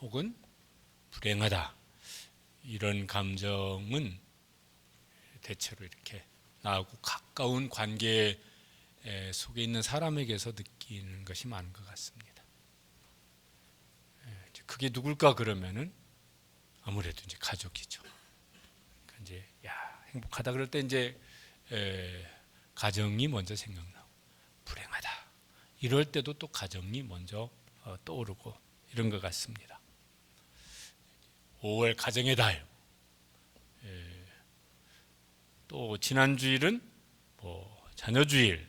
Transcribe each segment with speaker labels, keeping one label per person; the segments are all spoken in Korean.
Speaker 1: 혹은 불행하다, 이런 감정은 대체로 이렇게 나하고 가까운 관계 속에 있는 사람에게서 느끼는 것이 많은 것 같습니다. 그게 누굴까 그러면은 아무래도 이제 가족이죠. 그러니까 이제 행복하다 그럴 때 이제 가정이 먼저 생각나고, 불행하다 이럴 때도 또 가정이 먼저 떠오르고 이런 것 같습니다. 5월 가정의 달, 또 지난 주일은 뭐 자녀주일,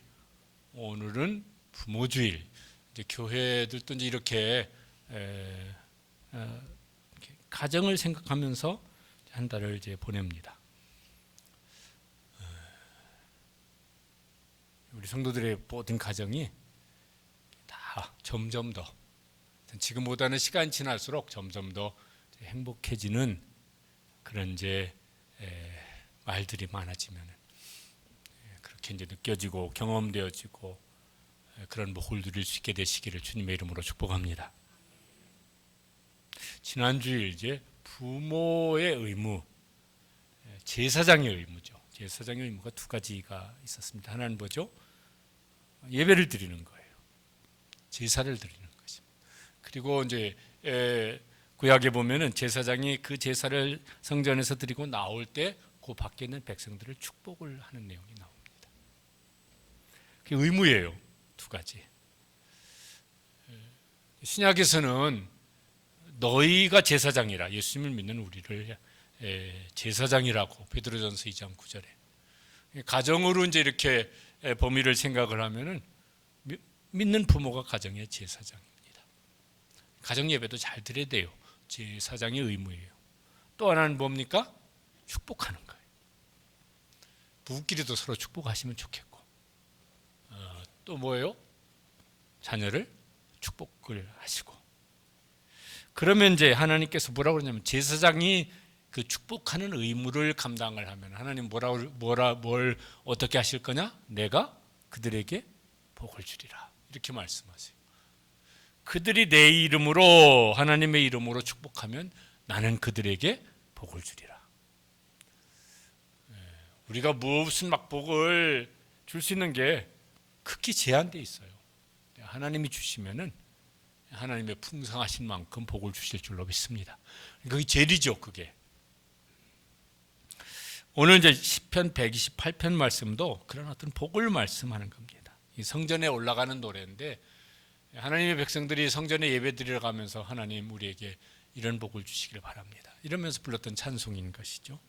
Speaker 1: 오늘은 부모주일. 이제 교회들도 이제 이렇게 가정을 생각하면서 한 달을 이제 보냅니다. 우리 성도들의 모든 가정이 다 점점 더, 지금보다는 시간이 지날수록 점점 더 행복해지는 그런 이제 말들이 많아지면 그렇게 이제 느껴지고 경험되어지고 그런 복을 누릴 수 있게 되시기를 주님의 이름으로 축복합니다. 지난주에 이제 부모의 의무, 제사장의 의무죠. 제사장의 의무가 두 가지가 있었습니다. 하나는 뭐죠? 예배를 드리는 거예요. 제사를 드리는 것입니다. 그리고 이제 구약에 보면은 제사장이 그 제사를 성전에서 드리고 나올 때 그 밖에 있는 백성들을 축복을 하는 내용이 나옵니다. 그게 의무예요. 두 가지. 신약에서는 너희가 제사장이라, 예수님을 믿는 우리를 제사장이라고 베드로전서 2장 9절에, 가정으로 이제 이렇게 범위를 생각을 하면은 믿는 부모가 가정의 제사장입니다. 가정 예배도 잘 드려야 돼요. 제사장의 의무예요. 또 하나는 뭡니까? 축복하는 거예요. 부부끼리도 서로 축복하시면 좋겠고, 또 뭐예요? 자녀를 축복을 하시고. 그러면 이제 하나님께서 뭐라고 그러냐면, 제사장이 그 축복하는 의무를 감당을 하면 하나님 뭘 어떻게 하실 거냐? 내가 그들에게 복을 주리라, 이렇게 말씀하세요. 그들이 내 이름으로, 하나님의 이름으로 축복하면 나는 그들에게 복을 주리라. 우리가 무슨 막 복을 줄 수 있는 게 극히 제한되어 있어요. 하나님이 주시면은 하나님의 풍성하신 만큼 복을 주실 줄로 믿습니다. 그게 제일이죠, 그게. 오늘 이제 시편 128편 말씀도 그런 어떤 복을 말씀하는 겁니다. 이 성전에 올라가는 노래인데, 하나님의 백성들이 성전에 예배드리러 가면서 하나님 우리에게 이런 복을 주시길 바랍니다, 이러면서 불렀던 찬송인 것이죠.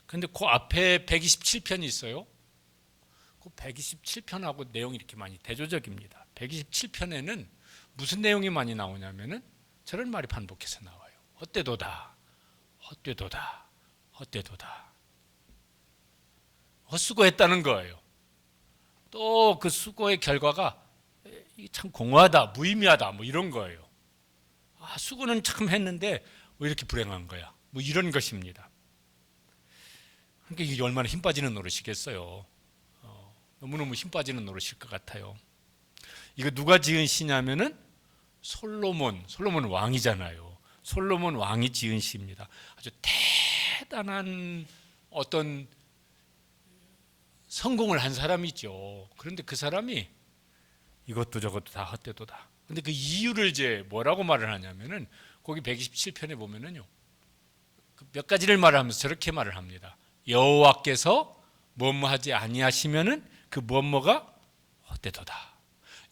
Speaker 1: 그런데 그 앞에 127편이 있어요. 그 127편하고 내용이 이렇게 많이 대조적입니다. 127편에는 무슨 내용이 많이 나오냐면은 저런 말이 반복해서 나와요. 헛되도다, 헛되도다, 헛되도다. 헛수고했다는 거예요. 또 그 수고의 결과가 참 공허하다, 무의미하다, 뭐 이런 거예요. 수고는 참 했는데 왜 이렇게 불행한 거야, 뭐 이런 것입니다. 그러니까 이게 얼마나 힘 빠지는 노릇이겠어요. 너무너무 힘 빠지는 노릇일 것 같아요. 이거 누가 지은 시냐면은 솔로몬 왕이잖아요. 솔로몬 왕이 지은 시입니다. 아주 대단한 어떤 성공을 한 사람이죠. 그런데 그 사람이 이것도 저것도 다 헛되도다. 근데 그 이유를 이제 뭐라고 말을 하냐면은 거기 127편에 보면은요, 몇 가지를 말하면서 저렇게 말을 합니다. 여호와께서 뭐뭐하지 아니하시면은 그 뭐뭐가 헛되도다.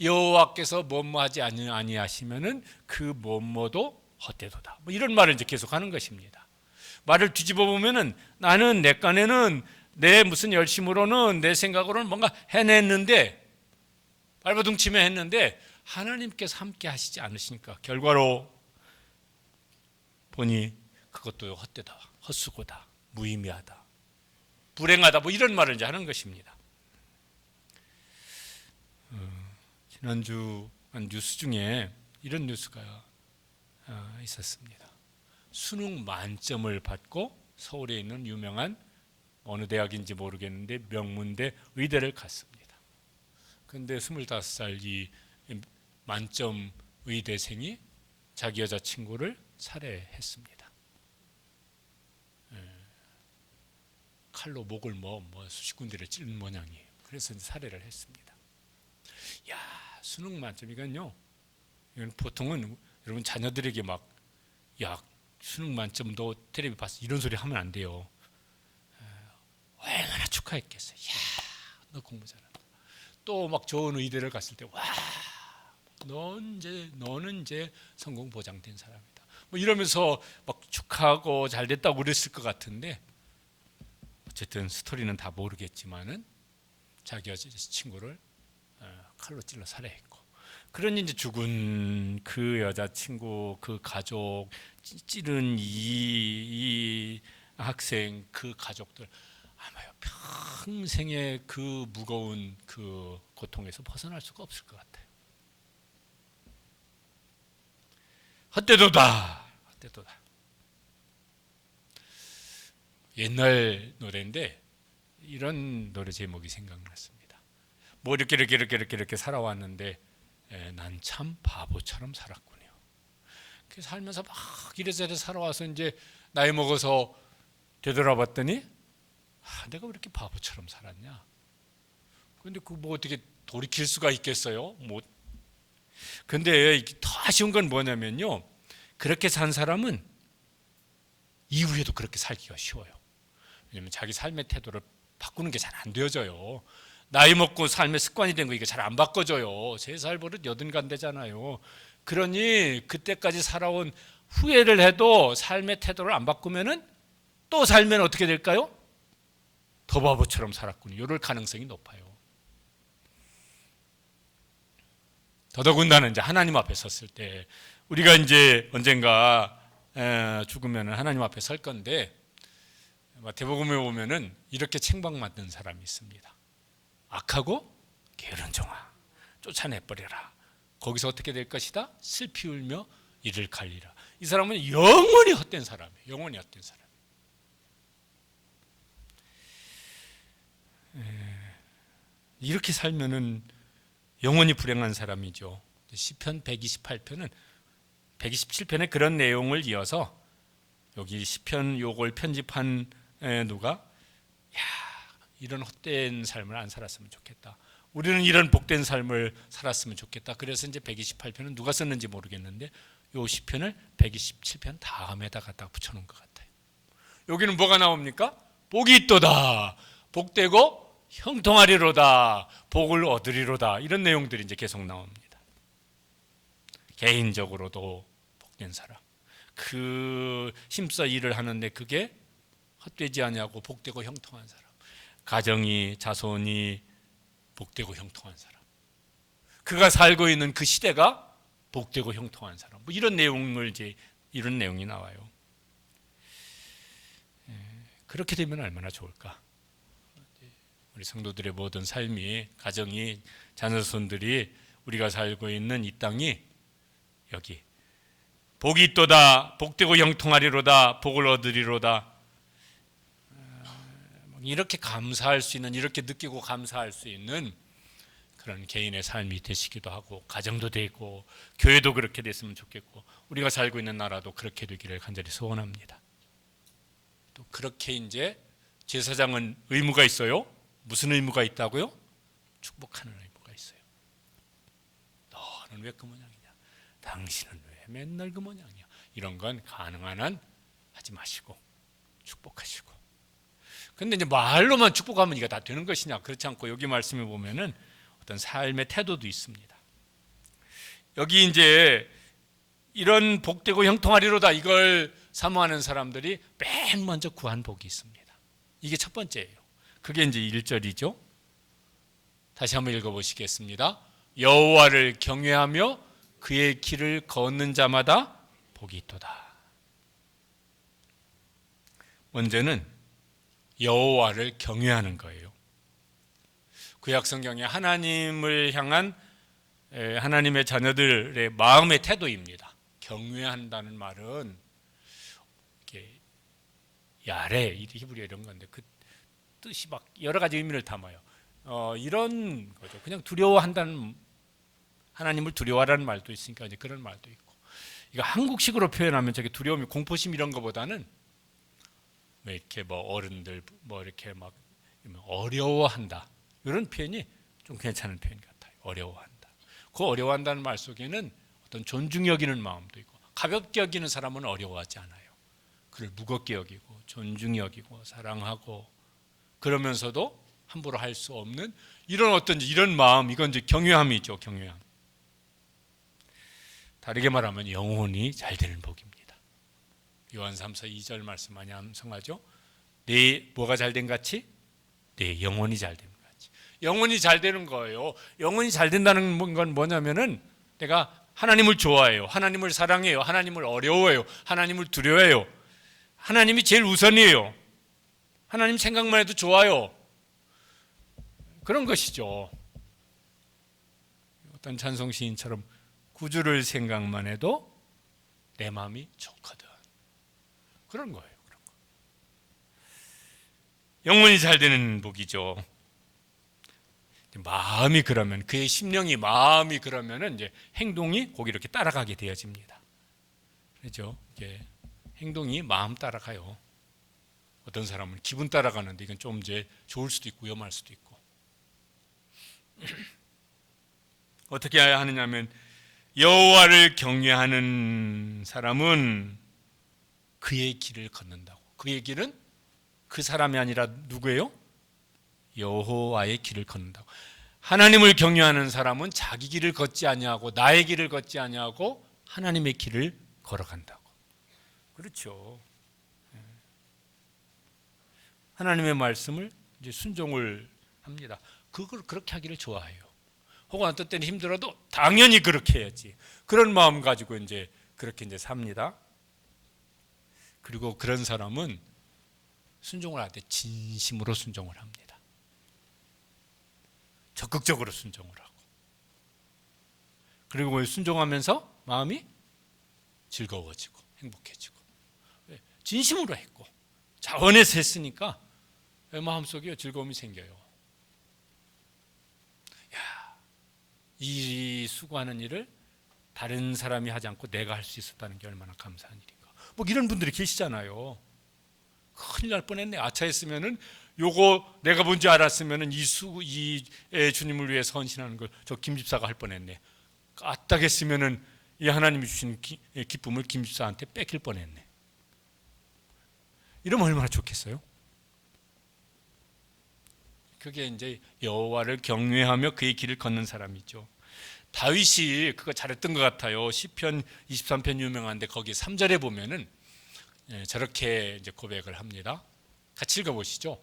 Speaker 1: 여호와께서 뭐뭐하지 아니하시면은 그 뭐뭐도 헛되도다. 뭐 이런 말을 이제 계속 하는 것입니다. 말을 뒤집어 보면은 나는 내 깐에는 내 무슨 열심으로는 내 생각으로는 뭔가 해냈는데, 발버둥치며 했는데 하나님께서 함께 하시지 않으시니까 결과로 보니 그것도 헛되다, 헛수고다, 무의미하다, 불행하다, 뭐 이런 말을 이제 하는 것입니다. 지난주 뉴스 중에 이런 뉴스가 있었습니다. 수능 만점을 받고 서울에 있는 유명한 어느 대학인지 모르겠는데 명문대 의대를 갔습니다. 그런데 25살 이 만점 의대생이 자기 여자친구를 살해했습니다. 칼로 목을 수십 군데를 찌른 모양이에요. 그래서 살해를 했습니다. 야, 수능 만점 이건 보통은 여러분 자녀들에게 수능 만점 너 텔레비 봤어 이런 소리 하면 안 돼요. 얼마나 축하했겠어요. 야, 너 공부 잘한다. 또 좋은 의대를 갔을 때 와, 너는 이제 성공 보장된 사람이다. 이러면서 축하하고 잘 됐다고 그랬을 것 같은데, 어쨌든 스토리는 다 모르겠지만은 자기 여자친구를 칼로 찔러 살해했고, 그런 이제 죽은 그 여자친구, 그 가족, 찌른 이 학생, 그 가족들 아마요 평생의 그 무거운 그 고통에서 벗어날 수가 없을 것 같아요. 헛되도다. 옛날 노래인데 이런 노래 제목이 생각났습니다. 이렇게 살아왔는데 난 참 바보처럼 살았군요. 살면서 이래저래 살아와서 이제 나이 먹어서 되돌아봤더니 내가 왜 이렇게 바보처럼 살았냐? 근데 어떻게 돌이킬 수가 있겠어요? 근데 더 아쉬운 건 뭐냐면요, 그렇게 산 사람은 이후에도 그렇게 살기가 쉬워요. 왜냐면 자기 삶의 태도를 바꾸는 게 잘 안 되어져요. 나이 먹고 삶의 습관이 된 거 이게 잘 안 바꿔져요. 3살 버릇 80간 되잖아요. 그러니 그때까지 살아온 후회를 해도 삶의 태도를 안 바꾸면은 또 살면 어떻게 될까요? 더 바보처럼 살았군요. 이럴 가능성이 높아요. 더더군다나 이제 하나님 앞에 섰을 때, 우리가 이제 언젠가 죽으면 하나님 앞에 설 건데, 마태복음에 보면은 이렇게 책망받는 사람이 있습니다. 악하고 게으른 종아, 쫓아내버려라. 거기서 어떻게 될 것이다? 슬피 울며 이를 갈리라. 이 사람은 영원히 헛된 사람이에요. 영원히 헛된 사람. 이렇게 살면은 영원히 불행한 사람이죠. 시편 128편은 127편에 그런 내용을 이어서 여기 시편 요걸 편집한 누가 이런 헛된 삶을 안 살았으면 좋겠다. 우리는 이런 복된 삶을 살았으면 좋겠다. 그래서 이제 128편은 누가 썼는지 모르겠는데 요 시편을 127편 다음에다 갖다 붙여놓은 것 같아요. 여기는 뭐가 나옵니까? 복이 있도다. 복되고 형통하리로다. 복을 얻으리로다. 이런 내용들이 이제 계속 나옵니다. 개인적으로도 복된 사람, 그 힘써 일을 하는데 그게 헛되지 않냐고 복되고 형통한 사람, 가정이 자손이 복되고 형통한 사람, 그가 살고 있는 그 시대가 복되고 형통한 사람, 이런 내용이 나와요. 그렇게 되면 얼마나 좋을까? 우리 성도들의 모든 삶이, 가정이, 자녀손들이, 우리가 살고 있는 이 땅이 여기 복이 있도다. 복되고 형통하리로다. 복을 얻으리로다. 이렇게 감사할 수 있는, 이렇게 느끼고 감사할 수 있는 그런 개인의 삶이 되시기도 하고, 가정도 되고, 교회도 그렇게 됐으면 좋겠고, 우리가 살고 있는 나라도 그렇게 되기를 간절히 소원합니다. 또 그렇게 이제 제사장은 의무가 있어요. 무슨 의무가 있다고요? 축복하는 의무가 있어요. 너는 왜 그 모양이냐? 당신은 왜 맨날 그 모양이야? 이런 건 가능한 한 하지 마시고 축복하시고. 근데 이제 말로만 축복하면 이게 다 되는 것이냐? 그렇지 않고 여기 말씀에 보면은 어떤 삶의 태도도 있습니다. 여기 이제 이런 복되고 형통하리로다 이걸 사모하는 사람들이 맨 먼저 구한 복이 있습니다. 이게 첫 번째예요. 그게 이제 1절이죠. 다시 한번 읽어보시겠습니다. 여호와를 경외하며 그의 길을 걷는 자마다 복이 있도다. 먼저는 여호와를 경외하는 거예요. 구약 성경에 하나님을 향한 하나님의 자녀들의 마음의 태도입니다. 경외한다는 말은 이렇게 야레, 히브리어 이런 건데 그 뜻이 여러 가지 의미를 담아요. 이런 거죠. 그냥 두려워한다는, 하나님을 두려워하라는 말도 있으니까 이제 그런 말도 있고, 이거 한국식으로 표현하면 저게 두려움이 공포심 이런 거보다는 뭐 이렇게 뭐 어른들 뭐 이렇게 막 어려워한다 이런 표현이 좀 괜찮은 표현 같아요. 어려워한다. 그 어려워한다는 말 속에는 어떤 존중히 여기는 마음도 있고 가볍게 여기는 사람은 어려워하지 않아요. 그를 무겁게 여기고 존중히 여기고 사랑하고 그러면서도 함부로 할 수 없는 이런 어떤 이런 마음 이건 이제 경외함이죠. 경외함. 다르게 말하면 영혼이 잘 되는 복입니다. 요한 3서 2절 말씀 많이 암송하죠. 내 뭐가 잘 된 같이? 내 영혼이 잘 되는 같이. 영혼이 잘 되는 거예요. 영혼이 잘 된다는 건 뭐냐면은 내가 하나님을 좋아해요. 하나님을 사랑해요. 하나님을 어려워해요. 하나님을 두려워해요. 하나님이 제일 우선이에요. 하나님 생각만 해도 좋아요. 그런 것이죠. 어떤 찬송 시인처럼 구주를 생각만 해도 내 마음이 좋거든. 그런 거예요. 그런 거. 영혼이 잘 되는 복이죠. 마음이 그러면 그의 심령이 마음이 그러면은 이제 행동이 거기 이렇게 따라가게 되어집니다. 그렇죠? 이게 행동이 마음 따라가요. 어떤 사람은 기분 따라가는데 이건 좀 이제 좋을 수도 있고 위험할 수도 있고. 어떻게 하느냐면 여호와를 경외하는 사람은 그의 길을 걷는다고. 그의 길은 그 사람이 아니라 누구예요? 여호와의 길을 걷는다고. 하나님을 경외하는 사람은 자기 길을 걷지 아니하고 나의 길을 걷지 아니하고 하나님의 길을 걸어간다고. 그렇죠. 하나님의 말씀을 이제 순종을 합니다. 그걸 그렇게 하기를 좋아해요. 혹은 어떤 때는 힘들어도 당연히 그렇게 해야지. 그런 마음 가지고 이제 그렇게 이제 삽니다. 그리고 그런 사람은 순종을 할 때 진심으로 순종을 합니다. 적극적으로 순종을 하고. 그리고 순종하면서 마음이 즐거워지고 행복해지고. 진심으로 했고 자원해서 했으니까 마음속에 즐거움이 생겨요. 이 수고하는 일을 다른 사람이 하지 않고 내가 할 수 있었다는 게 얼마나 감사한 일인가. 뭐 이런 분들이 계시잖아요. 큰일 날 뻔했네. 아차했으면은 요거 내가 뭔지 알았으면은 이 주님을 위해서 헌신하는 걸 저 김 집사가 할 뻔했네. 까딱했으면은 이 하나님이 주신 기쁨을 김 집사한테 뺏길 뻔했네. 이러면 얼마나 좋겠어요? 그게 이제 여호와를 경외하며 그의 길을 걷는 사람이죠. 다윗이 그거 잘했던 것 같아요. 시편 23편 유명한데 거기 3절에 보면은 저렇게 이제 고백을 합니다. 같이 읽어보시죠.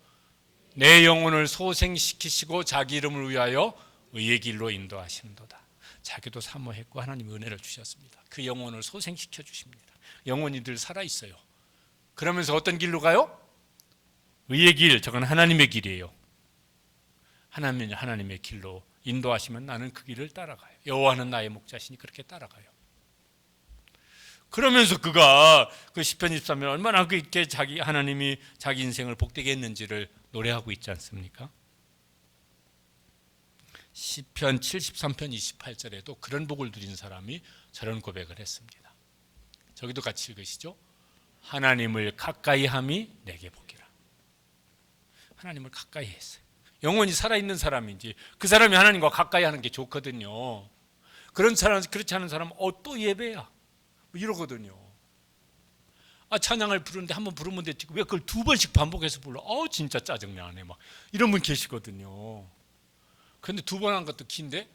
Speaker 1: 내 영혼을 소생시키시고 자기 이름을 위하여 의의 길로 인도하시는도다. 자기도 사모했고 하나님 은혜를 주셨습니다. 그 영혼을 소생시켜 주십니다. 영혼이 늘 살아있어요. 그러면서 어떤 길로 가요? 의의 길, 저건 하나님의 길이에요. 하나님의 길로 인도하시면 나는 그 길을 따라가요. 여호와는 나의 목자시니 그렇게 따라가요. 그러면서 그가 그 시편 23편 얼마나 그렇게 하나님이 자기 인생을 복되게 했는지를 노래하고 있지 않습니까? 시편 73편 28절에도 그런 복을 누린 사람이 저런 고백을 했습니다. 저기도 같이 읽으시죠. 하나님을 가까이 함이 내게 복이라. 하나님을 가까이 했어요. 영원히 살아있는 사람인지 그 사람이 하나님과 가까이 하는 게 좋거든요. 그런 사람, 그렇지 않은 사람은 또 예배야 뭐 이러거든요. 찬양을 부르는데 한번 부르면 됐지 왜 그걸 두 번씩 반복해서 불러? 진짜 짜증나네 막 이런 분 계시거든요. 그런데 두 번 한 것도 긴데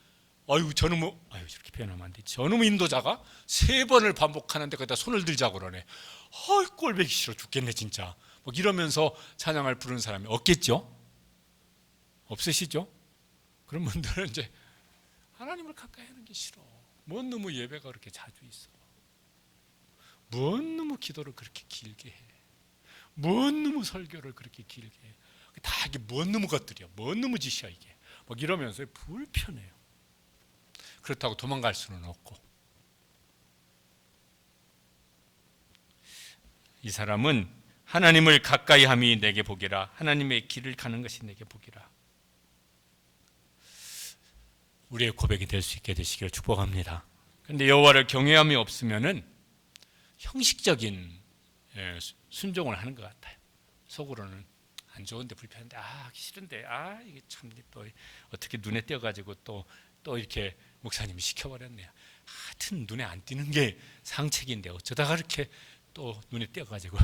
Speaker 1: 저놈의 저렇게 표현하면 안 되지. 저놈의 인도자가 세 번을 반복하는데 거기다 손을 들자고 그러네. 꼴보기 싫어 죽겠네 진짜. 뭐 이러면서 찬양을 부르는 사람이 없겠죠? 없으시죠? 그런 분들은 이제 하나님을 가까이 하는 게 싫어. 뭔 놈의 예배가 그렇게 자주 있어. 뭔 놈의 기도를 그렇게 길게 해. 뭔 놈의 설교를 그렇게 길게 해. 다 이게 뭔 놈의 것들이야. 뭔 놈의 짓이야 이게. 막 이러면서 불편해요. 그렇다고 도망갈 수는 없고. 이 사람은 하나님을 가까이 함이 내게 복이라. 하나님의 길을 가는 것이 내게 복이라. 우리의 고백이 될 수 있게 되시기를 축복합니다. 그런데 여호와를 경외함이 없으면은 형식적인 순종을 하는 것 같아요. 속으로는 안 좋은데 불편한데 하기 싫은데 이게 참 또 어떻게 눈에 띄어가지고 또 이렇게 목사님이 시켜버렸네요. 하여튼 눈에 안 띄는 게 상책인데 어쩌다가 이렇게 또 눈에 띄어가지고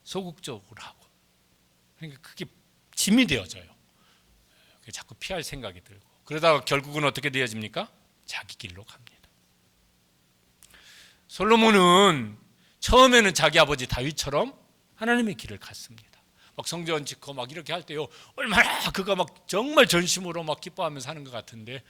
Speaker 1: 소극적으로 하고 그러니까 그게 짐이 되어져요. 자꾸 피할 생각이 들고 그러다가 결국은 어떻게 되어집니까? 자기 길로 갑니다. 솔로몬은 처음에는 자기 아버지 다윗처럼 하나님의 길을 갔습니다. 막 성전 짓고 막 이렇게 할 때요 얼마나 그가 막 정말 전심으로 막 기뻐하면서 하는 것 같은데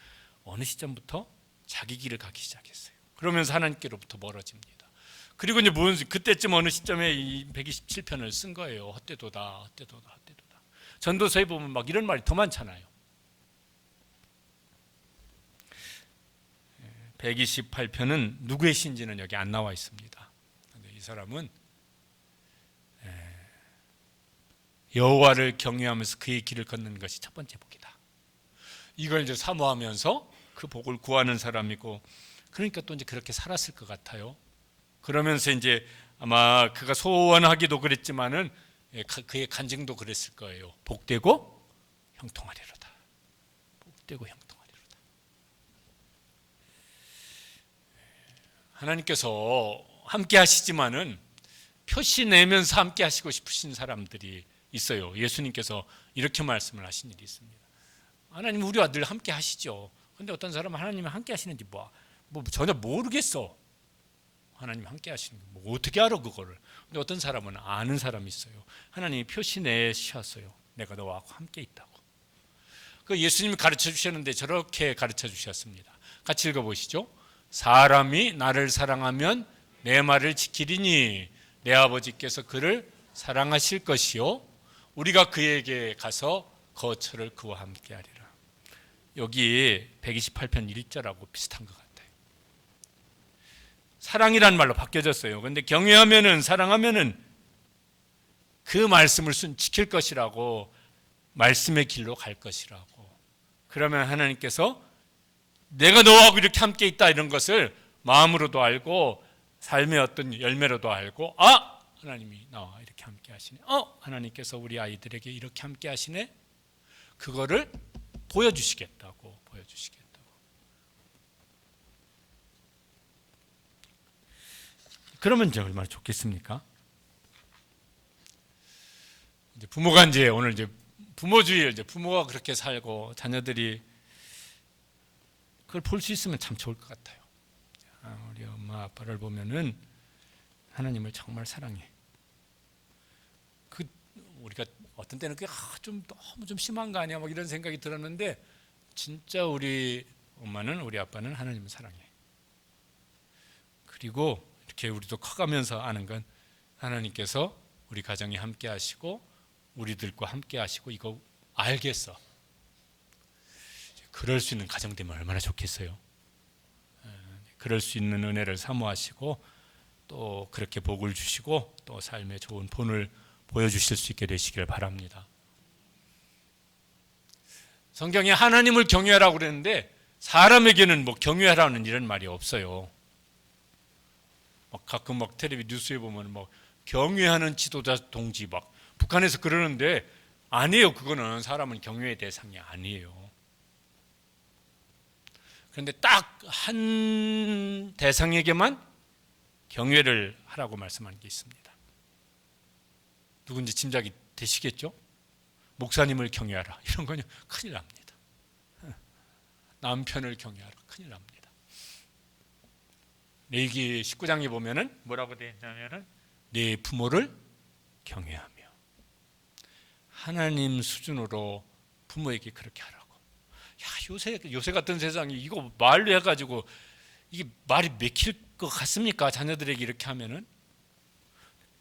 Speaker 1: 어느 시점부터 자기 길을 가기 시작했어요. 그러면서 하나님께로부터 멀어집니다. 그리고 이제 그때쯤 어느 시점에 이 127편을 쓴 거예요. 헛되도다, 헛되도다, 헛되도다. 전도서에 보면 막 이런 말이 더 많잖아요. 128편은 누구의 시인지는 여기 안 나와 있습니다. 근데 이 사람은 여호와를 경외하면서 그의 길을 걷는 것이 첫 번째 복이다. 이걸 이제 사모하면서 그 복을 구하는 사람이고 그러니까 또 이제 그렇게 살았을 것 같아요. 그러면서 이제 아마 그가 소원하기도 그랬지만은 그의 간증도 그랬을 거예요. 복되고 형통하리로다. 복되고 형통하리로다. 하나님께서 함께 하시지만은 표시 내면서 함께 하시고 싶으신 사람들이 있어요. 예수님께서 이렇게 말씀을 하신 일이 있습니다. 하나님 우리와 늘 함께 하시죠. 그런데 어떤 사람은 하나님이 함께 하시는지 뭐 전혀 모르겠어. 하나님 함께 하시는 거 뭐 어떻게 알아 그거를. 근데 어떤 사람은 아는 사람이 있어요. 하나님이 표시 내셨어요. 내가 너와 함께 있다고. 그 예수님이 가르쳐 주셨는데 저렇게 가르쳐 주셨습니다. 같이 읽어보시죠. 사람이 나를 사랑하면 내 말을 지키리니 내 아버지께서 그를 사랑하실 것이요 우리가 그에게 가서 거처를 그와 함께 하리라. 여기 128편 1절하고 비슷한 것 같아요. 사랑이란 말로 바뀌어졌어요. 그런데 경외하면은 사랑하면은 그 말씀을 지킬 것이라고 말씀의 길로 갈 것이라고. 그러면 하나님께서 내가 너하고 이렇게 함께 있다 이런 것을 마음으로도 알고 삶의 어떤 열매로도 알고 하나님이 나와 이렇게 함께 하시네. 하나님께서 우리 아이들에게 이렇게 함께 하시네. 그거를 보여주시겠다고. 그러면 이제 얼마나 좋겠습니까? 이제 부모가 이제 오늘 이제 부모주의 이제 부모가 그렇게 살고 자녀들이 그걸 볼 수 있으면 참 좋을 것 같아요. 우리 엄마 아빠를 보면은 하나님을 정말 사랑해. 우리가 어떤 때는 그게 좀 너무 좀 심한 거 아니야? 막 이런 생각이 들었는데 진짜 우리 엄마는 우리 아빠는 하나님을 사랑해. 그리고 이렇게 우리도 커가면서 아는 건 하나님께서 우리 가정에 함께 하시고 우리들과 함께 하시고 이거 알겠어. 그럴 수 있는 가정 되면 얼마나 좋겠어요. 그럴 수 있는 은혜를 사모하시고 또 그렇게 복을 주시고 또 삶의 좋은 본을 보여주실 수 있게 되시길 바랍니다. 성경에 하나님을 경외하라고 그랬는데 사람에게는 뭐 경외하라는 이런 말이 없어요. 가끔 텔레비 뉴스에 보면 경외하는 지도자 동지 북한에서 그러는데 아니에요. 그거는 사람은 경외의 대상이 아니에요. 그런데 딱 한 대상에게만 경외를 하라고 말씀한 게 있습니다. 누군지 짐작이 되시겠죠? 목사님을 경외하라. 이런 거는 큰일 납니다. 남편을 경외하라. 큰일 납니다. 레위기 19장에 보면은 뭐라고 되어 있냐면은 네 부모를 경외하며 하나님 수준으로 부모에게 그렇게 하라고. 요새 같은 세상에 이거 말로 해가지고 이게 말이 맥힐 것 같습니까? 자녀들에게 이렇게 하면은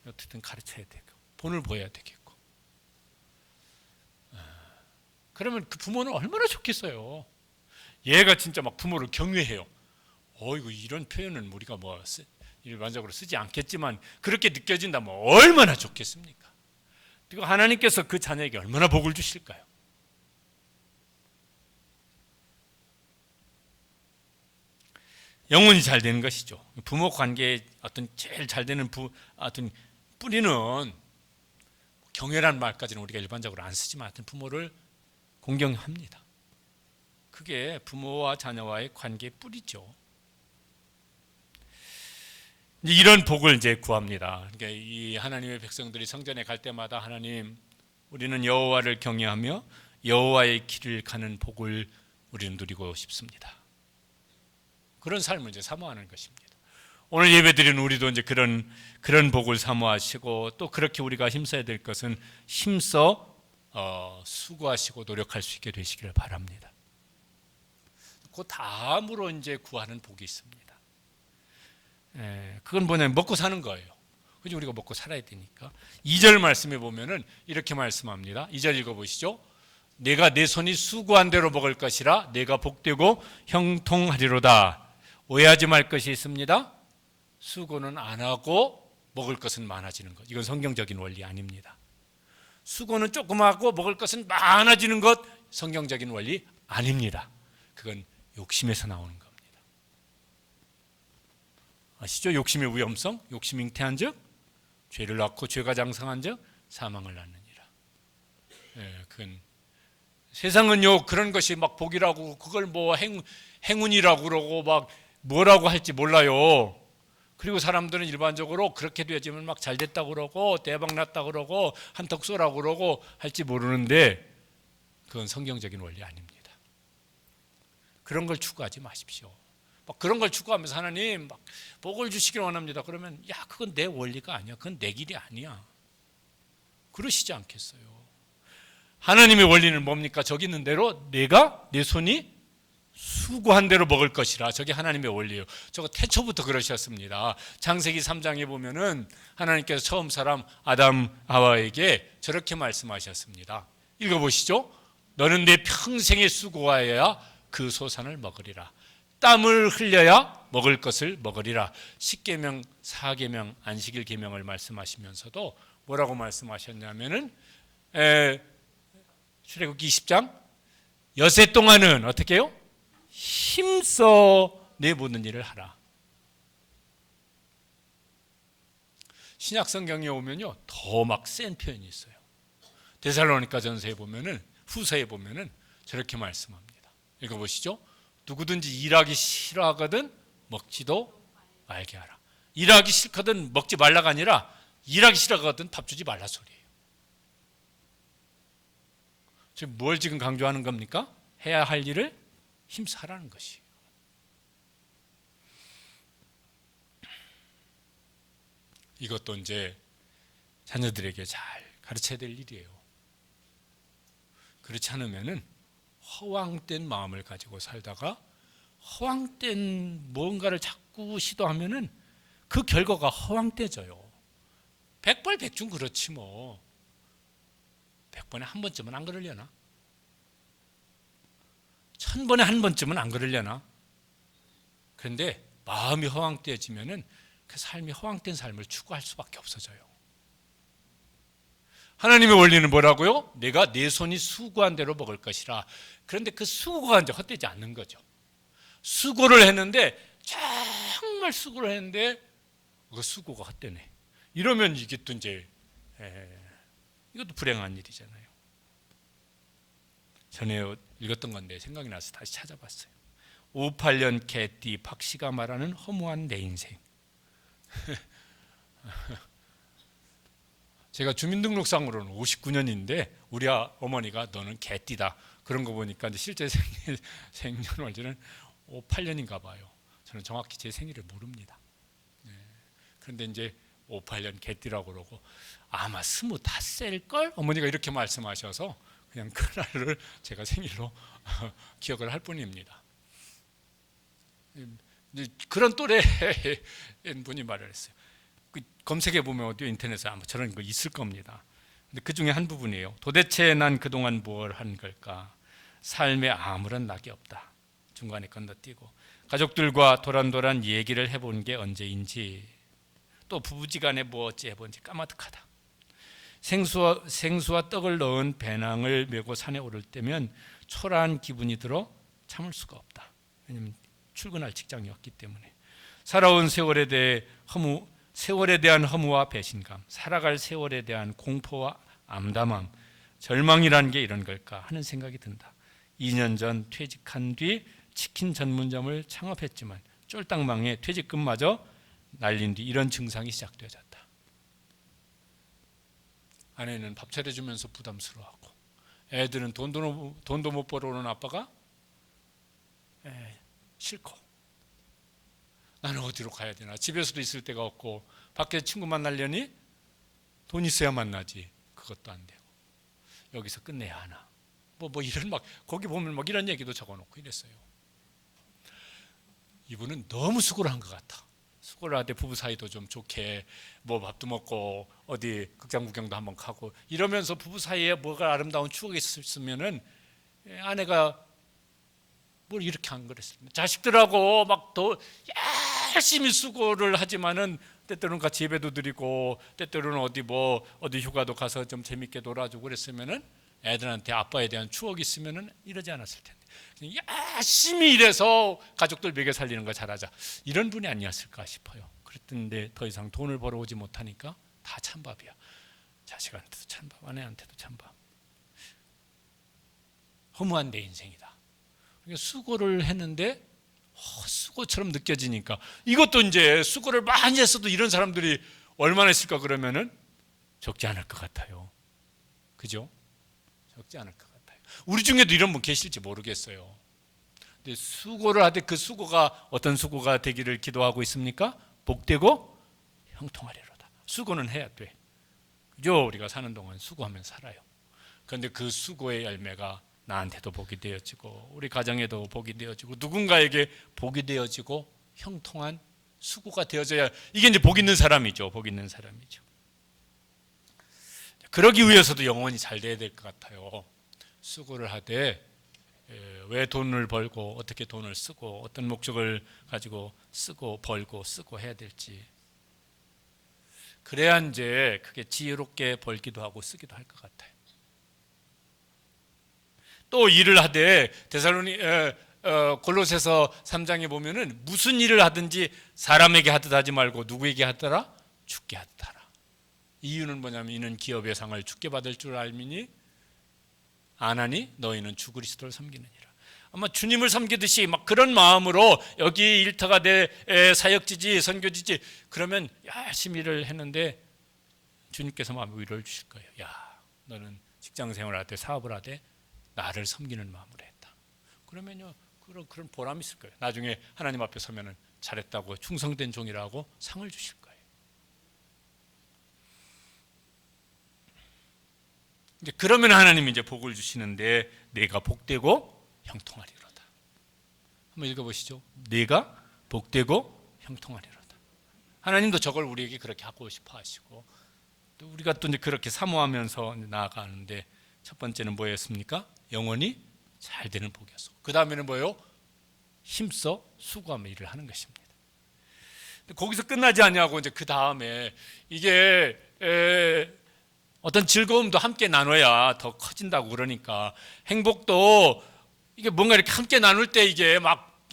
Speaker 1: 어쨌든 가르쳐야 되고 본을 보여야 되겠고. 그러면 그 부모는 얼마나 좋겠어요. 얘가 진짜 부모를 경외해요. 이거 이런 표현은 우리가 일반적으로 쓰지 않겠지만 그렇게 느껴진다면 얼마나 좋겠습니까? 그리고 하나님께서 그 자녀에게 얼마나 복을 주실까요? 영혼이 잘 되는 것이죠. 부모 관계에 어떤 제일 잘 되는 어떤 뿌리는, 경외란 말까지는 우리가 일반적으로 안 쓰지만 하여튼 부모를 공경합니다. 그게 부모와 자녀와의 관계의 뿌리죠. 이런 복을 이제 구합니다. 그러니까 이 하나님의 백성들이 성전에 갈 때마다 하나님, 우리는 여호와를 경외하며 여호와의 길을 가는 복을 우리는 누리고 싶습니다. 그런 삶을 이제 사모하는 것입니다. 오늘 예배드리는 우리도 이제 그런 복을 사모하시고, 또 그렇게 우리가 힘써야 될 것은 힘써 수고하시고 노력할 수 있게 되시기를 바랍니다. 그 다음으로 이제 구하는 복이 있습니다. 그건 뭐냐면 먹고 사는 거예요. 그죠? 우리가 먹고 살아야 되니까. 2절 말씀에 보면은 이렇게 말씀합니다. 2절 읽어보시죠. 내가 내 손이 수고한 대로 먹을 것이라 내가 복되고 형통하리로다. 오해하지 말 것이 있습니다. 수고는 안 하고 먹을 것은 많아지는 것. 이건 성경적인 원리 아닙니다. 수고는 조금 하고 먹을 것은 많아지는 것, 성경적인 원리 아닙니다. 그건 욕심에서 나오는 겁니다. 아시죠? 욕심의 위험성, 욕심 잉태한 즉 죄를 낳고 죄가 장성한 즉 사망을 낳느니라. 그건 세상은요 그런 것이 막 복이라고, 그걸 뭐 행운이라고 그러고 막 뭐라고 할지 몰라요. 그리고 사람들은 일반적으로 그렇게 되지만 막 잘 됐다고 그러고 대박 났다고 그러고 한턱 쏘라고 그러고 할지 모르는데, 그건 성경적인 원리 아닙니다. 그런 걸 추구하지 마십시오. 막 그런 걸 추구하면서 하나님 막 복을 주시길 원합니다. 그러면 야, 그건 내 원리가 아니야. 그건 내 길이 아니야. 그러시지 않겠어요? 하나님의 원리는 뭡니까? 저기 있는 대로 내가 내 손이 수고한 대로 먹을 것이라. 저게 하나님의 원리예요. 저거 태초부터 그러셨습니다. 창세기 3장에 보면은 하나님께서 처음 사람 아담 하와에게 저렇게 말씀하셨습니다. 읽어보시죠. 너는 내 평생에 수고하여야 그 소산을 먹으리라. 땀을 흘려야 먹을 것을 먹으리라. 10계명, 4계명, 안식일 계명을 말씀하시면서도 뭐라고 말씀하셨냐면은 출애굽기 20장 여세 동안은 어떻게 해요? 힘써 내 모든 일을 하라. 신약 성경에 오면요 더 막 센 표현이 있어요. 데살로니가 전서에 보면은, 후서에 보면은 저렇게 말씀합니다. 읽어보시죠. 누구든지 일하기 싫어하거든 먹지도 말게 하라. 일하기 싫거든 먹지 말라가 아니라 일하기 싫어하거든 밥 주지 말라 소리예요. 지금 뭘 지금 강조하는 겁니까? 해야 할 일을 힘써 하라는 것이에요. 이것도 이제 자녀들에게 잘 가르쳐야 될 일이에요. 그렇지 않으면은 허황된 마음을 가지고 살다가 허황된 뭔가를 자꾸 시도하면은 그 결과가 허황되져요. 백발백중 그렇지 뭐. 100번에 한 번쯤은 안 그러려나? 1000번에 한 번쯤은 안 그러려나? 그런데 마음이 허황되어지면은 그 삶이 허황된 삶을 추구할 수밖에 없어져요. 하나님의 원리는 뭐라고요? 내가 내 손이 수고한 대로 먹을 것이라. 그런데 그 수고가 이제 헛되지 않는 거죠. 수고를 했는데, 정말 수고를 했는데 그 수고가 헛되네. 이러면 이게 또 이제 이것도 불행한 일이잖아요. 전에 읽었던 건데 생각이 나서 다시 찾아봤어요. 58년 개띠 박씨가 말하는 허무한 내 인생. 제가 주민등록상으로는 59년인데 우리 어머니가 너는 개띠다 그런 거 보니까 실제 생년월일은 58년인가 봐요. 저는 정확히 제 생일을 모릅니다. 그런데 이제 58년 개띠라고 그러고 아마 25살 어머니가 이렇게 말씀하셔서 그냥 그날을 제가 생일로 기억을 할 뿐입니다. 그런 또래인 분이 말을 했어요. 검색해 보면 어디 인터넷에 아마 저런 거 있을 겁니다. 근데 그 중에 한 부분이에요. 도대체 난 그동안 뭘 한 걸까? 삶에 아무런 낙이 없다. 중간에 건너뛰고 가족들과 도란도란 얘기를 해본 게 언제인지, 또 부부지간에 뭐 어찌 해본지 까마득하다. 생수와 떡을 넣은 배낭을 메고 산에 오를 때면 초라한 기분이 들어 참을 수가 없다. 왜냐면 출근할 직장이었기 때문에 살아온 세월에 대한 허무와 배신감, 살아갈 세월에 대한 공포와 암담함, 절망이라는 게 이런 걸까 하는 생각이 든다. 2년 전 퇴직한 뒤 치킨 전문점을 창업했지만 쫄딱 망해 퇴직금마저 날린 뒤 이런 증상이 시작되어졌다. 아내는 밥 차려주면서 부담스러워하고, 애들은 돈도 못 벌어오는 아빠가 싫고, 나는 어디로 가야 되나, 집에서도 있을 데가 없고, 밖에 친구 만나려니 돈 있어야 만나지, 그것도 안 되고, 여기서 끝내야 하나, 뭐 이런 거기 보면 이런 얘기도 적어놓고 이랬어요. 이분은 너무 수고를 한 것 같아. 수고를 하되 부부 사이도 좀 좋게 밥도 먹고 어디 극장 구경도 한번 가고 이러면서 부부 사이에 뭐가 아름다운 추억이 있었으면은 아내가 뭘 이렇게 안 그랬습니다. 자식들하고 더 열심히 수고를 하지만은 때때로는 같이 예배도 드리고 때때로는 어디 휴가도 가서 좀 재밌게 놀아주고 그랬으면은 애들한테 아빠에 대한 추억이 있으면은 이러지 않았을 텐데 열심히 일해서 가족들 먹여 살리는 거 잘하자, 이런 분이 아니었을까 싶어요. 그랬는데 더 이상 돈을 벌어오지 못하니까 다 찬밥이야. 자식한테도 찬밥, 아내한테도 찬밥. 허무한 내 인생이다. 그러니까 수고를 했는데 수고처럼 느껴지니까, 이것도 이제 수고를 많이 했어도 이런 사람들이 얼마나 있을까 그러면은 적지 않을 것 같아요. 그죠? 적지 않을 것 같아요. 우리 중에도 이런 분 계실지 모르겠어요. 근데 수고를 하되 그 수고가 어떤 수고가 되기를 기도하고 있습니까? 복되고 형통하리로다. 수고는 해야 돼. 그죠? 우리가 사는 동안 수고하면 살아요. 그런데 그 수고의 열매가 나한테도 복이 되어지고 우리 가정에도 복이 되어지고 누군가에게 복이 되어지고 형통한 수고가 되어져야, 이게 이제 복 있는 사람이죠. 복 있는 사람이죠. 그러기 위해서도 영혼이 잘 돼야 될 것 같아요. 수고를 하되 왜 돈을 벌고 어떻게 돈을 쓰고 어떤 목적을 가지고 쓰고 벌고 쓰고 해야 될지, 그래야 이제 그게 지혜롭게 벌기도 하고 쓰기도 할 것 같아요. 또 일을 하되 골로새서 3장에 보면은 무슨 일을 하든지 사람에게 하듯 하지 말고 누구에게 하더라? 주께 하듯 하라. 이유는 뭐냐면 이는 기업의 상을 주께 받을 줄 알미니 아나니 너희는 주 그리스도를 섬기느니라. 아마 주님을 섬기듯이 그런 마음으로 여기 일터가 내 사역지지 선교지지 그러면 열심히 일을 했는데 주님께서 마음에 위로를 주실 거예요. 야, 너는 직장생활을 하되 사업을 하되 나를 섬기는 마음으로 했다. 그러면요 그런 보람이 있을 거예요. 나중에 하나님 앞에 서면은 잘했다고 충성된 종이라고 상을 주실 거예요. 이제 그러면 하나님이 이제 복을 주시는데 내가 복되고 형통하리로다. 한번 읽어보시죠. 내가 복되고 형통하리로다. 하나님도 저걸 우리에게 그렇게 하고 싶어 하시고 또 우리가 또 이제 그렇게 사모하면서 나아가는데 첫 번째는 뭐였습니까? 영원히 잘 되는 복이었어. 그 다음에는 뭐예요? 힘써 수고하며 일을 하는 것입니다. 거기서 끝나지 않냐고 이제 그 다음에 이게 어떤 즐거움도 함께 나눠야 더 커진다고 그러니까 행복도 이게 뭔가 이렇게 함께 나눌 때 이게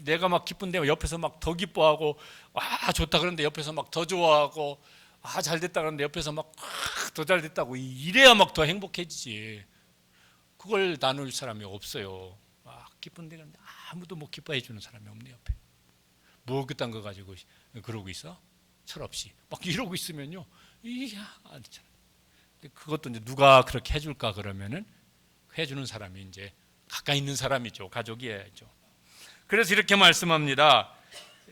Speaker 1: 내가 기쁜데 옆에서 더 기뻐하고 와 좋다 그러는데 옆에서 더 좋아하고 아 잘 됐다 그러는데 옆에서 더 잘 됐다고 이래야 더 행복해지지. 그걸 나눌 사람이 없어요. 기쁜데 그런데 아무도 기뻐해 주는 사람이 없네 옆에. 뭐 그딴 거 가지고 그러고 있어? 철없이 이러고 있으면요 이게 안 되잖아. 그것도 이제 누가 그렇게 해줄까 그러면은 해주는 사람이 이제 가까이 있는 사람이죠. 가족이야죠. 그래서 이렇게 말씀합니다.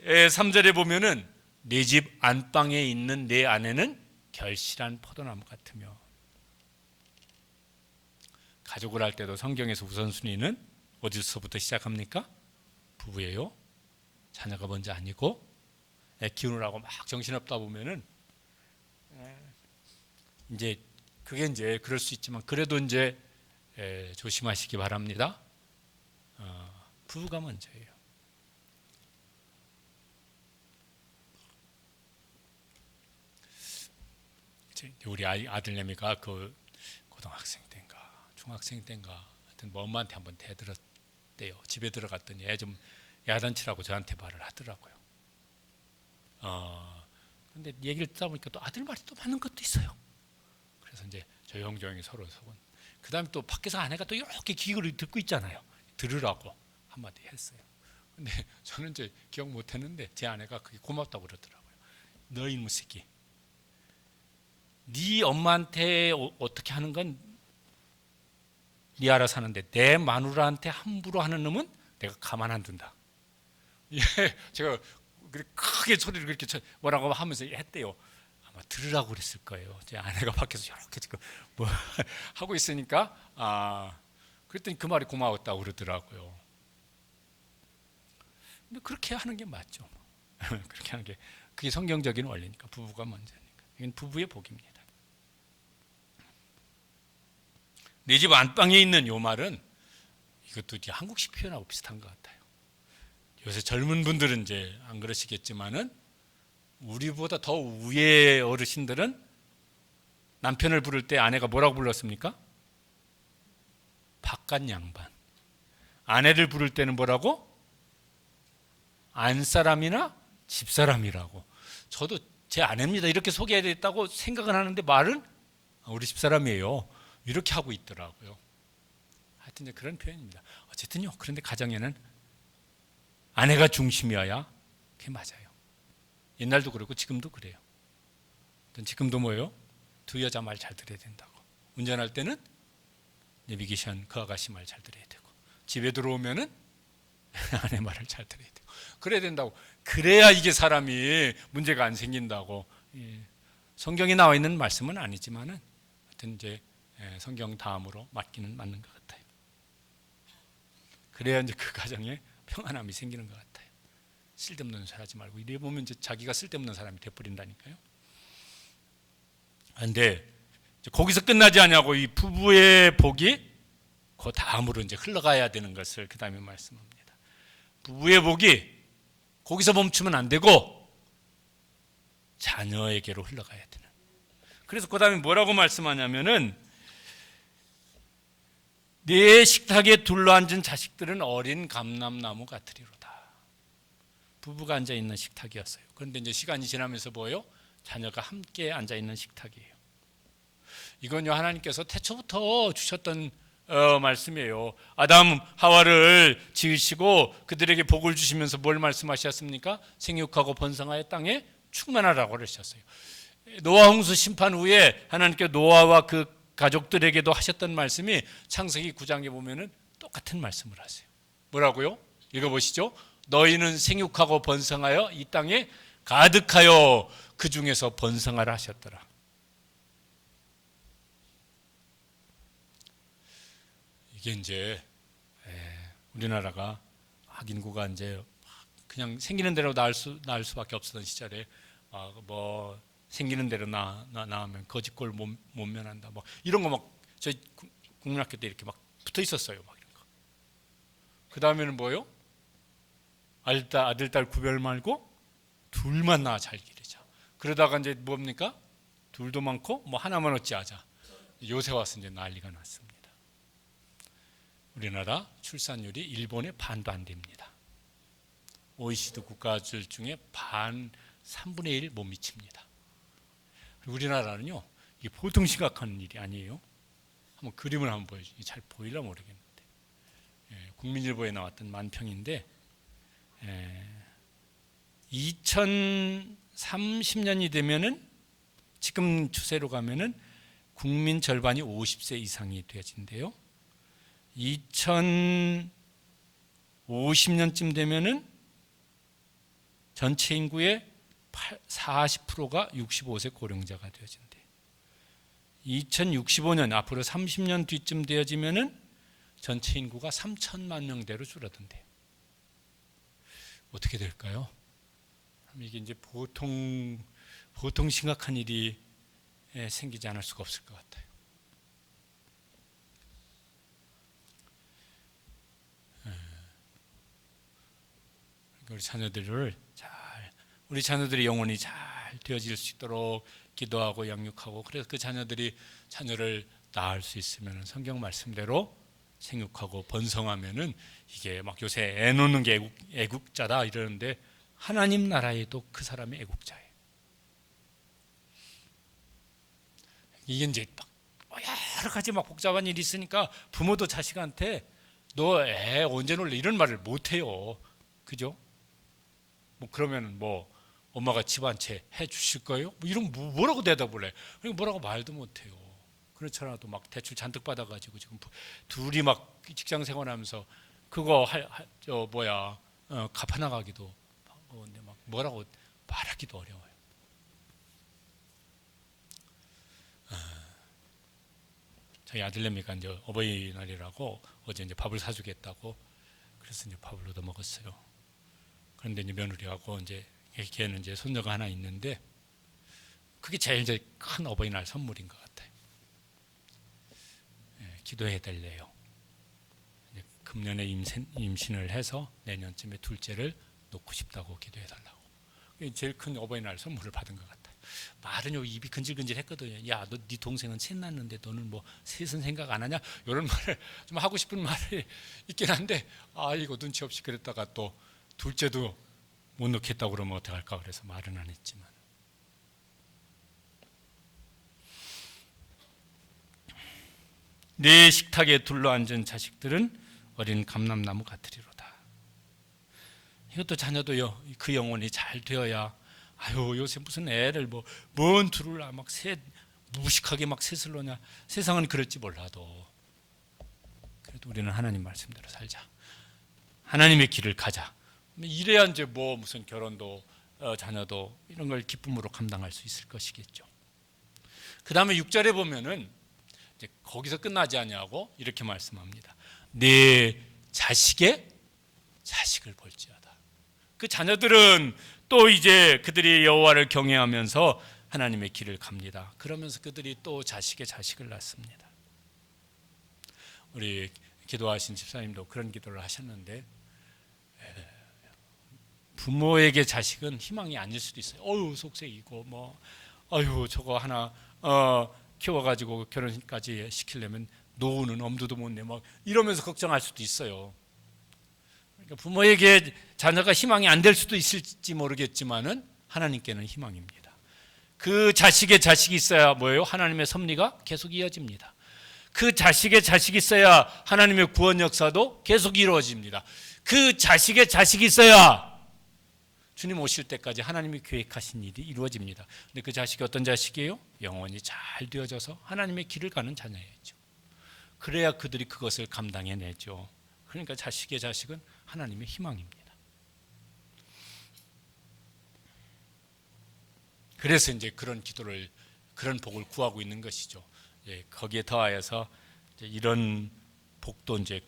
Speaker 1: 3절에 보면은 내 집 안방에 있는 내 아내는 결실한 포도나무 같으며, 가족을 할 때도 성경에서 우선순위는 어디서부터 시작합니까? 부부예요. 자녀가 먼저 아니고 애 키우느라고 정신없다 보면은 이제 그게 이제 그럴 수 있지만 그래도 이제 조심하시기 바랍니다. 부부가 먼저예요. 우리 아들내미가 그 고등학생 때인가 중학생 때인가 하여튼 엄마한테 한번 대들었대요. 집에 들어갔더니 애 좀 야단치라고 저한테 말을 하더라고요. 근데 얘기를 듣다 보니까 또 아들 말이 또 맞는 것도 있어요. 그래서 이제 조용조용히 서로 속은. 그 다음에 또 밖에서 아내가 또 이렇게 귀를 듣고 있잖아요. 들으라고 한마디 했어요. 근데 저는 이제 기억 못 했는데 제 아내가 그게 고맙다고 그러더라고요. 너 이놈 새끼. 네 엄마한테 어떻게 하는 건 네 알아서 하는데 내 마누라한테 함부로 하는 놈은 내가 가만 안 둔다. 예, 제가 크게 소리를 그렇게 뭐라고 하면서 했대요. 아마 들으라고 그랬을 거예요. 제 아내가 밖에서 이렇게 지금 뭐 하고 있으니까 그랬더니 그 말이 고마웠다고 그러더라고요. 근데 그렇게 하는 게 맞죠. 그렇게 하는 게 그게 성경적인 원리니까 부부가 먼저니까. 이건 부부의 복입니다. 내 집 안방에 있는 요 말은 이것도 이제 한국식 표현하고 비슷한 것 같아요. 요새 젊은 분들은 이제 안 그러시겠지만은 우리보다 더 위의 어르신들은 남편을 부를 때 아내가 뭐라고 불렀습니까? 바깥 양반. 아내를 부를 때는 뭐라고? 안사람이나 집사람이라고. 저도 제 아내입니다 이렇게 소개해야 됐다고 생각은 하는데 말은 우리 집사람이에요 이렇게 하고 있더라고요. 하여튼 이제 그런 표현입니다. 어쨌든요. 그런데 가정에는 아내가 중심이어야 그게 맞아요. 옛날도 그렇고 지금도 그래요. 지금도 뭐예요? 두 여자 말 잘 들어야 된다고. 운전할 때는 내비게이션 그 아가씨 말 잘 들어야 되고, 집에 들어오면은 아내 말을 잘 들어야 되고, 그래야 된다고. 그래야 이게 사람이 문제가 안 생긴다고. 성경에 나와 있는 말씀은 아니지만은 하여튼 이제 성경 다음으로 맞기는 맞는 것 같아요. 그래야 이제 그 가정에 평안함이 생기는 것 같아요. 쓸데없는 소리 하지 말고 이래 보면 이제 자기가 쓸데없는 사람이 돼버린다니까요. 그런데 거기서 끝나지 않냐고 이 부부의 복이 그 다음으로 이제 흘러가야 되는 것을 그 다음에 말씀합니다. 부부의 복이 거기서 멈추면 안 되고 자녀에게로 흘러가야 되는. 그래서 그 다음에 뭐라고 말씀하냐면은 내 식탁에 둘러앉은 자식들은 어린 감람나무 같으리로다. 부부가 앉아 있는 식탁이었어요. 그런데 이제 시간이 지나면서 뭐예요? 자녀가 함께 앉아 있는 식탁이에요. 이건요 하나님께서 태초부터 주셨던 말씀이에요. 아담 하와를 지으시고 그들에게 복을 주시면서 뭘 말씀하셨습니까? 생육하고 번성하여 땅에 충만하라고 그러셨어요. 노아 홍수 심판 후에 하나님께 노아와 그 가족들에게도 하셨던 말씀이 창세기 9장에 보면은 똑같은 말씀을 하세요. 뭐라고요? 읽어보시죠. 너희는 생육하고 번성하여 이 땅에 가득하여 그 중에서 번성하라 하셨더라. 이게 이제 우리나라가 학인구가 이제 그냥 생기는 대로 낳을 수밖에 없었던 시절에 뭐 생기는 대로 낳으면 거짓골 못 면한다. 뭐 이런 거 막 저희 국민학교 때 이렇게 막 붙어 있었어요. 막 이런 거. 그 다음에는 뭐요? 아들, 딸 구별 말고 둘만 낳아 잘 기르자. 그러다가 이제 뭡니까? 둘도 많고 뭐 하나만 어찌하자. 요새 와서 이제 난리가 났습니다. 우리나라 출산율이 일본의 반도 안 됩니다. OECD 국가들 중에 3분의 1 못 미칩니다. 우리나라는요, 이게 보통 심각한 일이 아니에요. 한번 그림을 한번 보여주세요. 잘 보일라 모르겠는데. 국민일보에 나왔던 만평인데 2030년이 되면은 지금 추세로 가면은 국민 절반이 50세 이상이 되어진대요. 2050년쯤 되면은 전체 인구의 40%가 65세 고령자가 되어진대. 2065년 앞으로 30년 뒤쯤 되어지면은 전체 인구가 3천만 명대로 줄어든대. 어떻게 될까요? 이게 이제 보통 심각한 일이 생기지 않을 수가 없을 것 같아요. 우리 자녀들을 우리 자녀들이 영혼이 잘 되어질 수 있도록 기도하고 양육하고, 그래서 그 자녀를 낳을 수 있으면 성경 말씀대로 생육하고 번성하면은 이게 막 요새 애 놓는 게 애국자다 이러는데 하나님 나라에도 그 사람이 애국자예요. 이게 이제 막 여러 가지 막 복잡한 일이 있으니까 부모도 자식한테 너 애 언제 놀래 이런 말을 못 해요. 그죠? 뭐 그러면 뭐 엄마가 집 한 채 해 주실 거예요? 뭐 이런 뭐라고 대답을 해? 그러니까 뭐라고 말도 못 해요. 그렇잖아도 막 대출 잔뜩 받아가지고 지금 둘이 막 직장 생활하면서 그거 갚아 나가기도 근데 막 뭐라고 말하기도 어려워요. 저희 아들내미가 이제 어버이날이라고 어제 이제 밥을 사주겠다고 그래서 이제 밥을 얻어 먹었어요. 그런데 이제 며느리하고 이제 걔는 이제 손녀가 하나 있는데 그게 제일 이제 큰 어버이날 선물인 것 같아요. 기도해 달래요. 금년에 임신을 해서 내년쯤에 둘째를 놓고 싶다고 기도해 달라고. 제일 큰 어버이날 선물을 받은 것 같아요. 말은 요 입이 근질근질했거든요. 야, 너 네 동생은 셋 낳는데 너는 뭐 셋은 생각 안 하냐? 이런 말을 좀 하고 싶은 말이 있긴 한데 이거 눈치 없이 그랬다가 또 둘째도 못 놓겠다고 그러면 어떡할까 그래서 말은 안 했지만 내 식탁에 둘러앉은 자식들은 어린 감람나무 같으리로다. 이것도 자녀도요 그 영혼이 잘 되어야 요새 무슨 애를 뭔 둘을 막 무식하게 막 셋을 놓냐. 세상은 그럴지 몰라도 그래도 우리는 하나님 말씀대로 살자. 하나님의 길을 가자. 이래야 이제 뭐 무슨 결혼도 자녀도 이런 걸 기쁨으로 감당할 수 있을 것이겠죠. 그 다음에 6절에 보면은 이제 거기서 끝나지 아니하고 이렇게 말씀합니다. 내 자식의 자식을 볼지어다. 그 자녀들은 또 이제 그들이 여호와를 경외하면서 하나님의 길을 갑니다. 그러면서 그들이 또 자식의 자식을 낳습니다. 우리 기도하신 집사님도 그런 기도를 하셨는데 부모에게 자식은 희망이 아닐 수도 있어요. 속색이고 저거 하나 키워가지고 결혼까지 시키려면 노후는 엄두도 못 내 막 이러면서 걱정할 수도 있어요. 그러니까 부모에게 자녀가 희망이 안 될 수도 있을지 모르겠지만은 하나님께는 희망입니다. 그 자식의 자식이 있어야 뭐예요? 하나님의 섭리가 계속 이어집니다. 그 자식의 자식이 있어야 하나님의 구원 역사도 계속 이루어집니다. 그 자식의 자식이 있어야 주님 오실 때까지 하나님이 계획하신 일이 이루어집니다. 근데 그 자식이 어떤 자식이에요? 영원히 잘 되어져서 하나님의 길을 가는 자녀이죠. 그래야 그들이 그것을 감당해내죠. 그러니까 자식의 자식은 하나님의 희망입니다. 그래서 이제 그런 기도를 그런 복을 구하고 있는 것이죠. 거기에 더하여서 이런 복도 이제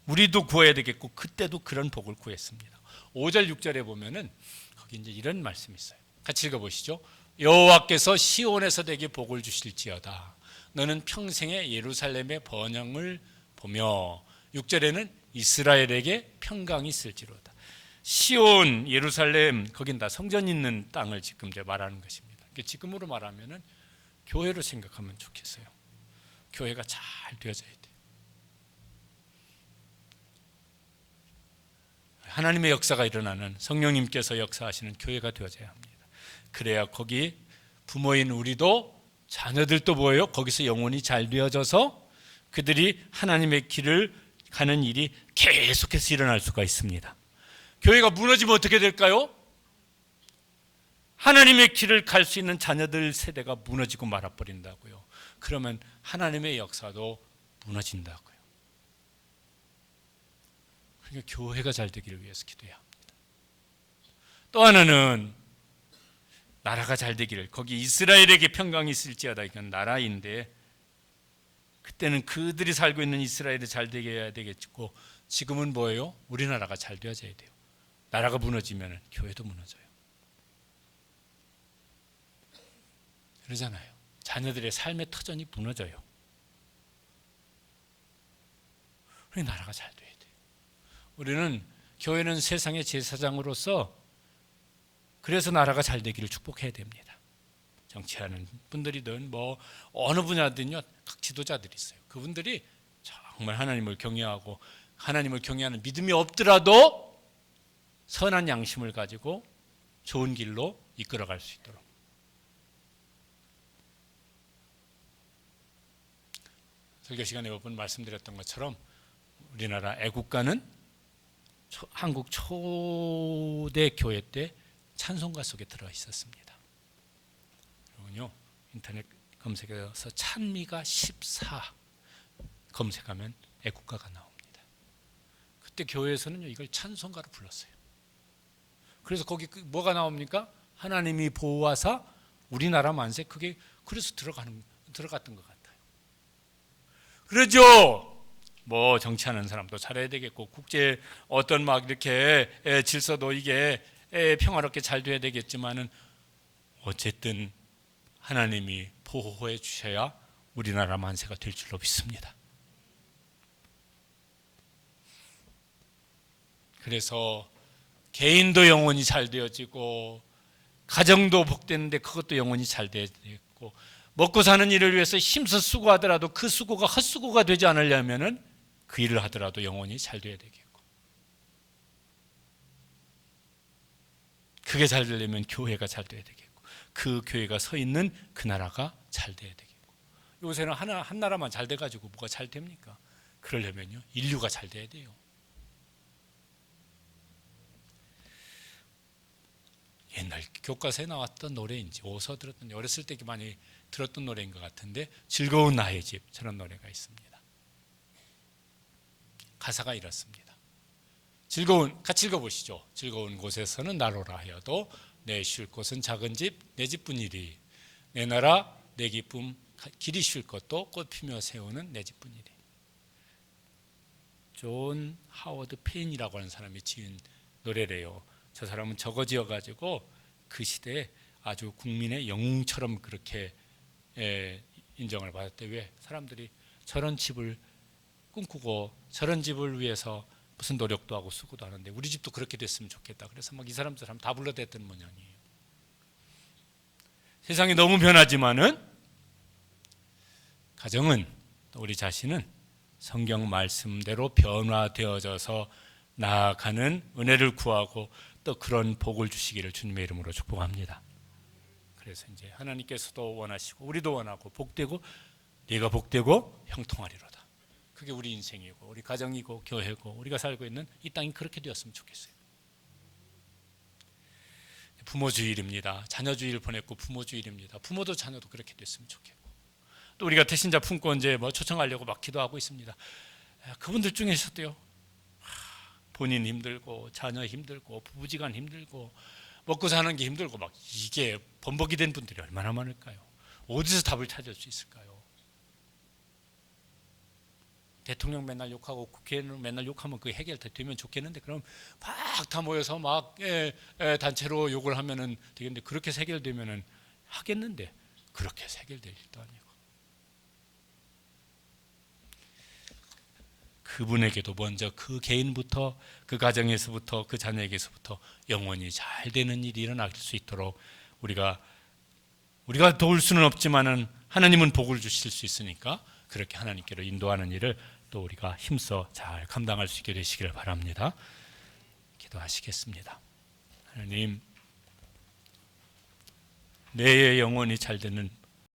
Speaker 1: 우리도 구해야 되겠고 그때도 그런 복을 구했습니다. 5절 6절에 보면은 거기 이제 이런 말씀이 있어요. 같이 읽어보시죠. 여호와께서 시온에서 내게 복을 주실지어다. 너는 평생에 예루살렘의 번영을 보며 6절에는 이스라엘에게 평강이 있을지로다. 시온, 예루살렘 거긴 다 성전 있는 땅을 지금 이제 말하는 것입니다. 지금으로 말하면은 교회로 생각하면 좋겠어요. 교회가 잘 되어져야 돼요. 하나님의 역사가 일어나는 성령님께서 역사하시는 교회가 되어져야 합니다. 그래야 거기 부모인 우리도 자녀들도 뭐예요? 거기서 영혼이 잘 되어져서 그들이 하나님의 길을 가는 일이 계속해서 일어날 수가 있습니다. 교회가 무너지면 어떻게 될까요? 하나님의 길을 갈 수 있는 자녀들 세대가 무너지고 말아버린다고요. 그러면 하나님의 역사도 무너진다고요. 그러니까 교회가 잘 되기를 위해서 기도해야 합니다. 또 하나는 나라가 잘 되기를, 거기 이스라엘에게 평강이 있을지어다. 이건 나라인데 그때는 그들이 살고 있는 이스라엘이 잘 되게 해야 되겠고, 지금은 뭐예요? 우리나라가 잘 되어져야 돼요. 나라가 무너지면 교회도 무너져요. 그러잖아요. 자녀들의 삶의 터전이 무너져요. 우리 나라가 잘 돼야 돼요. 우리는 교회는 세상의 제사장으로서 그래서 나라가 잘 되기를 축복해야 됩니다. 정치하는 분들이든 뭐 어느 분야든요, 각 지도자들이 있어요. 그분들이 정말 하나님을 경외하고 하나님을 경외하는 믿음이 없더라도 선한 양심을 가지고 좋은 길로 이끌어갈 수 있도록. 설교 시간에 몇 번 말씀드렸던 것처럼 우리나라 애국가는 한국 초대 교회 때 찬송가 속에 들어 있었습니다. 그리고요, 인터넷 검색해서 찬미가 14 검색하면 애국가가 나옵니다. 그때 교회에서는 이걸 찬송가로 불렀어요. 그래서 거기 뭐가 나옵니까? 하나님이 보호하사 우리나라 만세. 그게 그래서 들어갔던 것 같아요. 그러죠. 뭐 정치하는 사람도 잘해야 되겠고 국제 어떤 막 이렇게 질서도 이게 평화롭게 잘 돼야 되겠지만은 어쨌든 하나님이 보호해 주셔야 우리나라 만세가 될 줄로 믿습니다. 그래서 개인도 영혼이 잘 되어지고 가정도 복되는데 그것도 영혼이 잘 되고 먹고 사는 일을 위해서 힘써 수고하더라도 그 수고가 헛수고가 되지 않으려면은 그 일을 하더라도 영혼이 잘 돼야 되겠고 그게 잘 되려면 교회가 잘 돼야 되겠고 그 교회가 서 있는 그 나라가 잘 돼야 되겠고 요새는 한 나라만 잘 돼가지고 뭐가 잘 됩니까? 그러려면요 인류가 잘 돼야 돼요. 옛날 교과서에 나왔던 노래인지 어디서 들었던 어렸을 때 많이 들었던 노래인 것 같은데 즐거운 나의 집 저런 노래가 있습니다. 가사가 이렇습니다. 같이 읽어보시죠. 즐거운 곳에서는 나로라 하여도 내 쉴 곳은 작은 집 내 집뿐이리 내 나라 내 기쁨 길이 쉴 것도 꽃 피며 세우는 내 집뿐이리. 존 하워드 페인이라고 하는 사람이 지은 노래래요. 저 사람은 저거 지어가지고 그 시대에 아주 국민의 영웅처럼 그렇게 인정을 받았대. 왜? 사람들이 저런 집을 꿈꾸고 저런 집을 위해서 무슨 노력도 하고 수고도 하는데 우리 집도 그렇게 됐으면 좋겠다. 그래서 막 이 사람 다 불러댔던 모양이에요. 세상이 너무 변하지만은 가정은 우리 자신은 성경 말씀대로 변화되어져서 나아가는 은혜를 구하고 또 그런 복을 주시기를 주님의 이름으로 축복합니다. 그래서 이제 하나님께서도 원하시고 우리도 원하고 복되고 네가 복되고 형통하리로다. 그게 우리 인생이고 우리 가정이고 교회고 우리가 살고 있는 이 땅이 그렇게 되었으면 좋겠어요. 부모주일입니다. 자녀주일 보냈고 부모주일입니다. 부모도 자녀도 그렇게 됐으면 좋겠고 또 우리가 태신자 품고 이제 뭐 초청하려고 막 기도하고 있습니다. 그분들 중에서도요 본인 힘들고 자녀 힘들고 부부지간 힘들고 먹고 사는 게 힘들고 막 이게 번복이 된 분들이 얼마나 많을까요? 어디서 답을 찾을 수 있을까요? 대통령 맨날 욕하고 국회의원 맨날 욕하면 그게 해결되면 좋겠는데 그럼 막 다 모여서 막 단체로 욕을 하면은 되겠는데 그렇게 해결되면은 하겠는데 그렇게 해결될 일도 아니고 그분에게도 먼저 그 개인부터 그 가정에서부터 그 자녀에게서부터 영원히 잘 되는 일이 일어날 수 있도록 우리가 도울 수는 없지만은 하나님은 복을 주실 수 있으니까 그렇게 하나님께로 인도하는 일을 또 우리가 힘써 잘 감당할 수 있게 되시기를 바랍니다. 기도하시겠습니다. 하나님, 내 영혼이 잘 되는